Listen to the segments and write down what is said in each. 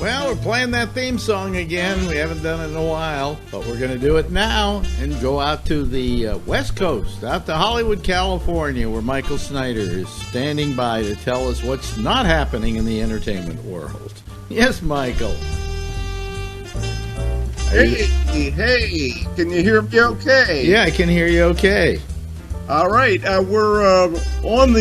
Well, we're playing that theme song again. We haven't done it in a while, but we're going to do it now and go out to the West Coast, out to Hollywood, California, where Michael Snyder is standing by to tell us what's not happening in the entertainment world. Yes, Michael. Hey, can you hear me okay? Yeah, I can hear you okay. All right, we're on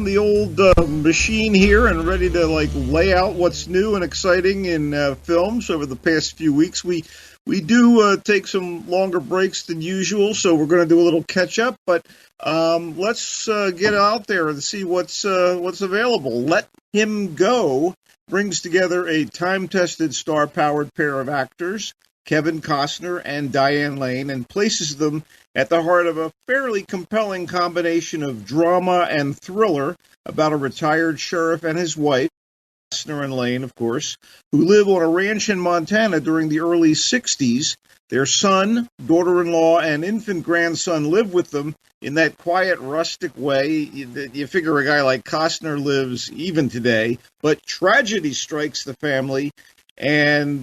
the old machine here and ready to lay out what's new and exciting in films over the past few weeks. We do take some longer breaks than usual, so we're going to do a little catch up. But let's get out there and see what's available. Let Him Go brings together a time-tested, star-powered pair of actors, Kevin Costner and Diane Lane, and places them at the heart of a fairly compelling combination of drama and thriller about a retired sheriff and his wife, Costner and Lane, of course, who live on a ranch in Montana during the early 60s. Their son, daughter-in-law, and infant grandson live with them in that quiet, rustic way. You figure a guy like Costner lives even today, but tragedy strikes the family, and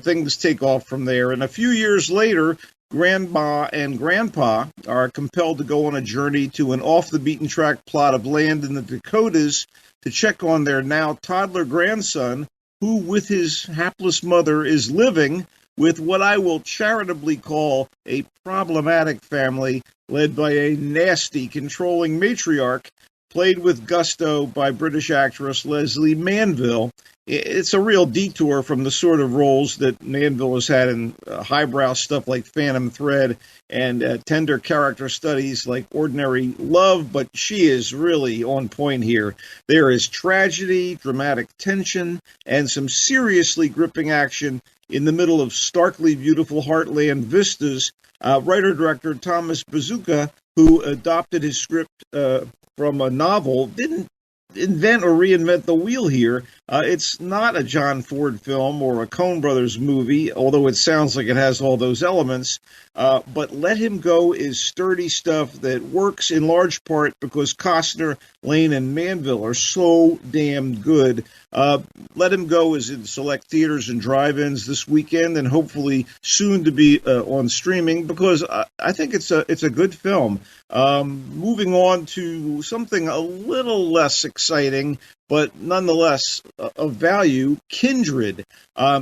things take off from there. And a few years later, Grandma and Grandpa are compelled to go on a journey to an off-the-beaten-track plot of land in the Dakotas to check on their now toddler grandson, who, with his hapless mother, is living with what I will charitably call a problematic family led by a nasty, controlling matriarch, played with gusto by British actress Leslie Manville. It's a real detour from the sort of roles that Manville has had in highbrow stuff like Phantom Thread and tender character studies like Ordinary Love, but she is really on point here. There is tragedy, dramatic tension, and some seriously gripping action in the middle of starkly beautiful heartland vistas. Writer-director Thomas Bazooka, who adopted his script from a novel, didn't invent or reinvent the wheel here. It's not a John Ford film or a Coen Brothers movie, although it sounds like it has all those elements. But Let Him Go is sturdy stuff that works in large part because Costner, Lane, and Manville are so damn good. Let Him Go is in select theaters and drive-ins this weekend, and hopefully soon to be on streaming, because I think it's a good film. Moving on to something a little less exciting, but nonetheless of value, Kindred.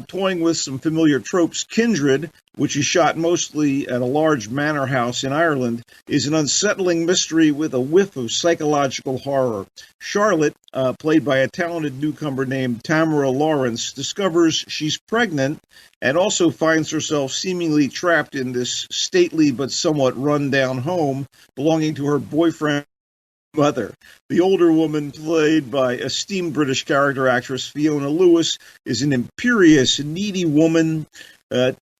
Toying with some familiar tropes, Kindred, which is shot mostly at a large manor house in Ireland, is an unsettling mystery with a whiff of psychological horror. Charlotte, played by a talented newcomer named Tamara Lawrence, discovers she's pregnant and also finds herself seemingly trapped in this stately but somewhat run-down home belonging to her boyfriend mother. The older woman, played by esteemed British character actress Fiona Lewis, is an imperious, needy woman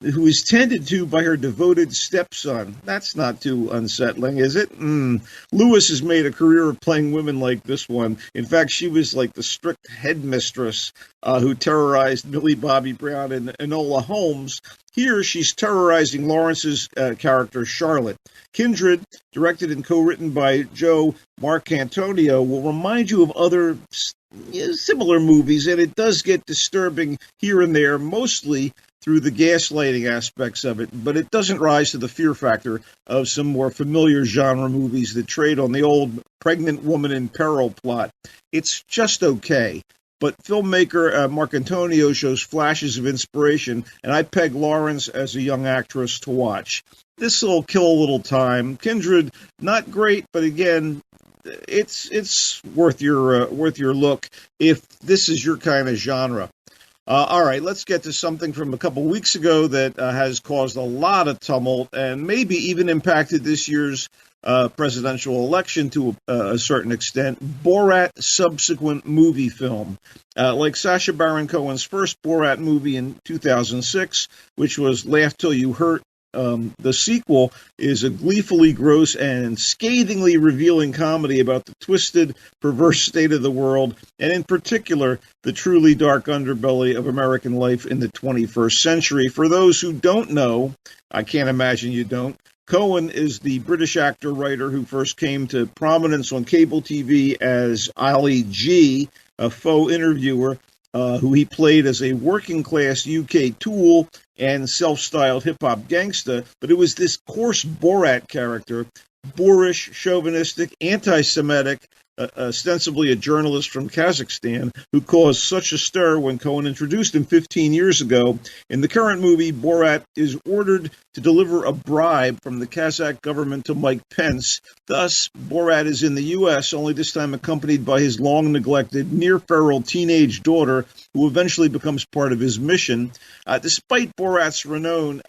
who is tended to by her devoted stepson. That's not too unsettling, is it? Lewis has made a career of playing women like this one. In fact, she was like the strict headmistress who terrorized Millie Bobby Brown and Enola Holmes. Here, she's terrorizing Lawrence's character, Charlotte. Kindred, directed and co-written by Joe Marcantonio, will remind you of other similar movies, and it does get disturbing here and there, mostly through the gaslighting aspects of it, but it doesn't rise to the fear factor of some more familiar genre movies that trade on the old pregnant woman in peril plot. It's just okay. But filmmaker Marcantonio shows flashes of inspiration, and I peg Lawrence as a young actress to watch. This will kill a little time. Kindred, not great, but again, it's worth your look if this is your kind of genre. All right, let's get to something from a couple weeks ago that has caused a lot of tumult and maybe even impacted this year's presidential election to a certain extent. Borat subsequent movie film. Like Sacha Baron Cohen's first Borat movie in 2006, which was Laugh Till You Hurt, the sequel is a gleefully gross and scathingly revealing comedy about the twisted, perverse state of the world, and in particular, the truly dark underbelly of American life in the 21st century. For those who don't know, I can't imagine you don't, Cohen is the British actor-writer who first came to prominence on cable TV as Ali G, a faux interviewer, who he played as a working-class UK tool and self-styled hip-hop gangsta, but it was this coarse Borat character, boorish, chauvinistic, anti-Semitic, ostensibly a journalist from Kazakhstan, who caused such a stir when Cohen introduced him 15 years ago. In the current movie, Borat is ordered to deliver a bribe from the Kazakh government to Mike Pence. Thus, Borat is in the U.S., only this time accompanied by his long-neglected, near-feral teenage daughter, who eventually becomes part of his mission. Despite Borat's renown,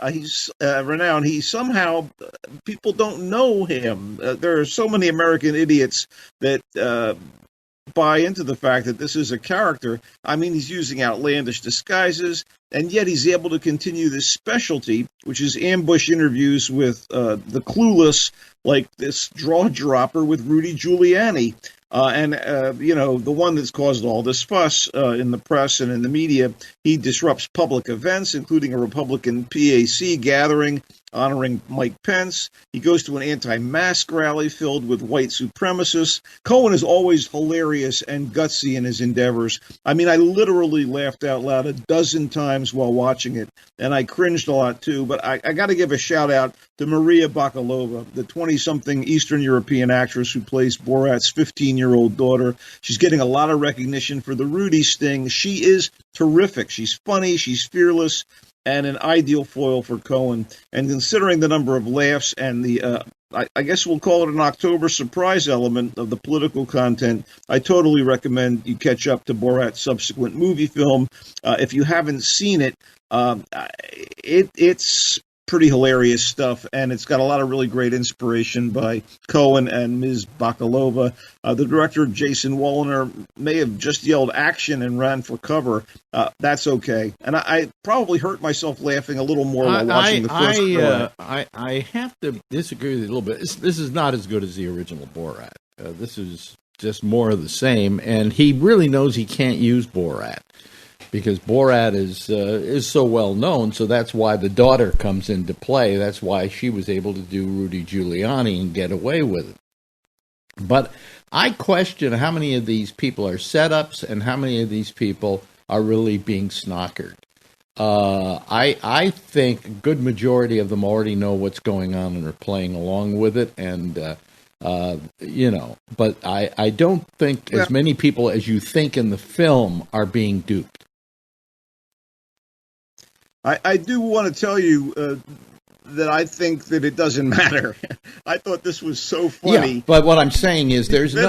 he somehow, people don't know him. There are so many American idiots that buy into the fact that this is a character. I mean, he's using outlandish disguises, and yet he's able to continue this specialty, which is ambush interviews with the clueless, like this jaw-dropper with Rudy Giuliani. The one that's caused all this fuss in the press and in the media, he disrupts public events, including a Republican PAC gathering honoring Mike Pence. He goes to an anti-mask rally filled with white supremacists. Cohen is always hilarious and gutsy in his endeavors. I mean, I literally laughed out loud a dozen times while watching it, and I cringed a lot too. But I got to give a shout out to Maria Bakalova, the 20-something Eastern European actress who plays Borat's 15-year-old daughter. She's getting a lot of recognition for the Rudy sting. She is terrific. She's funny. She's fearless, and an ideal foil for Cohen. And considering the number of laughs and the, I guess we'll call it an October surprise element of the political content, I totally recommend you catch up to Borat's subsequent movie film. If you haven't seen it, it's pretty hilarious stuff, and it's got a lot of really great inspiration by Cohen and Ms. Bakalova. The director, Jason Wallner, may have just yelled action and ran for cover. That's okay. And I probably hurt myself laughing a little more while watching the first I have to disagree with you a little bit. This is not as good as the original Borat. This is just more of the same, and he really knows he can't use Borat, because Borat is so well known, so that's why the daughter comes into play. That's why she was able to do Rudy Giuliani and get away with it. But I question how many of these people are setups and how many of these people are really being snockered. I think a good majority of them already know what's going on and are playing along with it, and but I don't think as many people as you think in the film are being duped. I do want to tell you that I think that it doesn't matter. I thought this was so funny. Yeah, but what I'm saying is there's no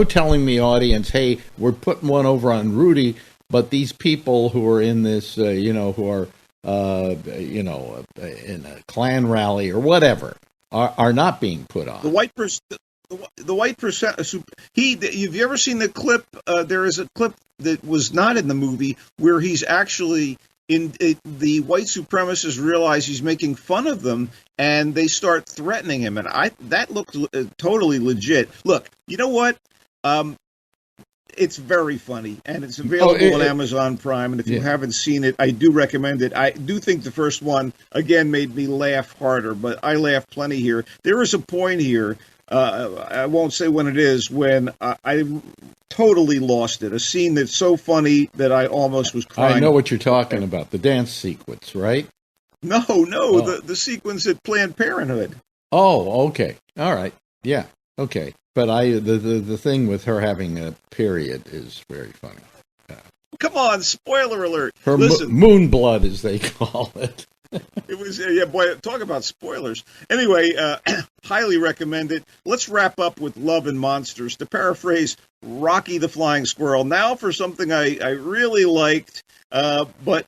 telling the audience, hey, we're putting one over on Rudy, but these people who are in this, who are, in a Klan rally or whatever, are not being put on. The white percent. Have you ever seen the clip? There is a clip that was not in the movie where he's actually the white supremacists realize he's making fun of them, and they start threatening him. And that looked totally legit. Look, you know what? It's very funny, and it's available on Amazon Prime. And if you haven't seen it, I do recommend it. I do think the first one, again, made me laugh harder, but I laughed plenty here. There is a point here, I won't say when it is, when I totally lost it. A scene that's so funny that I almost was crying. I know what you're talking about, the dance sequence, right? No, the sequence at Planned Parenthood. Oh, okay. All right. Yeah, okay. But the thing with her having a period is very funny. Come on, spoiler alert. Her moon blood, as they call it. It was, boy, talk about spoilers. Anyway, highly recommend it. Let's wrap up with Love and Monsters. To paraphrase Rocky the Flying Squirrel, now for something I really liked, but,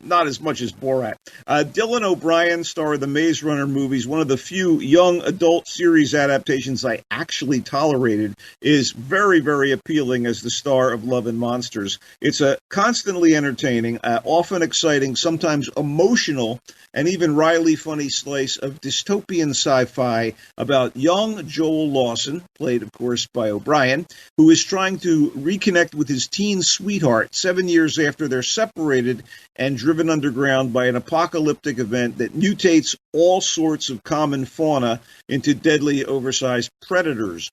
not as much as Borat. Dylan O'Brien, star of the Maze Runner movies, one of the few young adult series adaptations I actually tolerated, is very, very appealing as the star of Love and Monsters. It's a constantly entertaining, often exciting, sometimes emotional, and even wryly funny slice of dystopian sci-fi about young Joel Lawson, played, of course, by O'Brien, who is trying to reconnect with his teen sweetheart 7 years after they're separated and driven underground by an apocalyptic event that mutates all sorts of common fauna into deadly, oversized predators.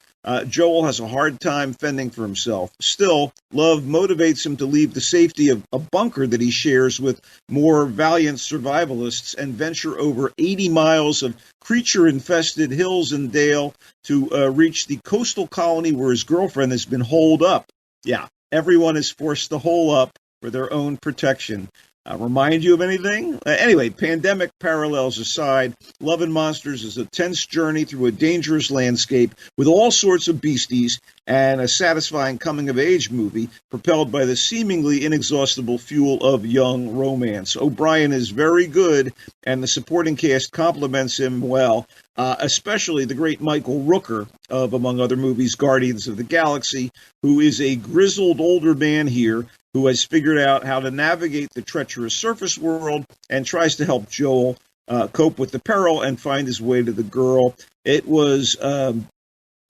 Joel has a hard time fending for himself. Still, love motivates him to leave the safety of a bunker that he shares with more valiant survivalists and venture over 80 miles of creature-infested hills and dale to reach the coastal colony where his girlfriend has been holed up. Yeah, everyone is forced to hole up for their own protection. Remind you of anything? Anyway, pandemic parallels aside, Love and Monsters is a tense journey through a dangerous landscape with all sorts of beasties and a satisfying coming-of-age movie propelled by the seemingly inexhaustible fuel of young romance. O'Brien is very good, and the supporting cast complements him well, especially the great Michael Rooker of, among other movies, Guardians of the Galaxy, who is a grizzled older man here who has figured out how to navigate the treacherous surface world and tries to help Joel cope with the peril and find his way to the girl. It was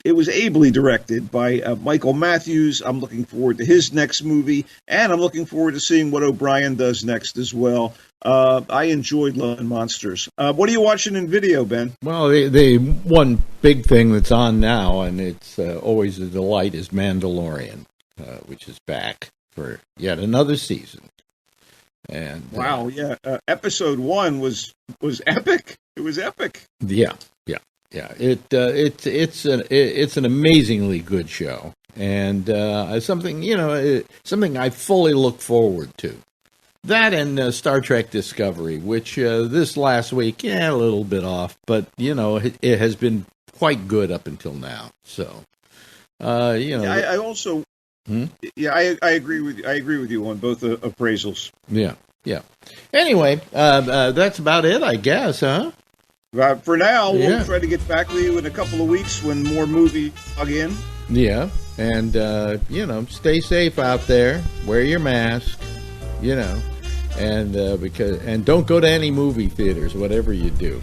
ably directed by Michael Matthews. I'm looking forward to his next movie, and I'm looking forward to seeing what O'Brien does next as well. I enjoyed Love and Monsters. What are you watching in video, Ben? Well, the one big thing that's on now, and it's always a delight, is Mandalorian, which is back for yet another season. And wow, yeah, episode 1 was epic. It was epic. Yeah. It's an amazingly good show, and something I fully look forward to. That and Star Trek Discovery, which this last week, a little bit off, but it has been quite good up until now. So, I also. Yeah, I agree with you. I agree with you on both appraisals. Yeah. Anyway, that's about it, I guess, huh? For now, we'll try to get back with you in a couple of weeks when more movies plug in. Yeah, and stay safe out there. Wear your mask. And don't go to any movie theaters, whatever you do.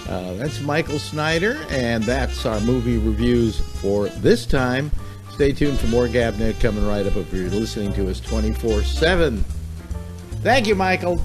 That's Michael Snyder, and that's our movie reviews for this time. Stay tuned for more GABNet coming right up if you're listening to us 24/7. Thank you, Michael.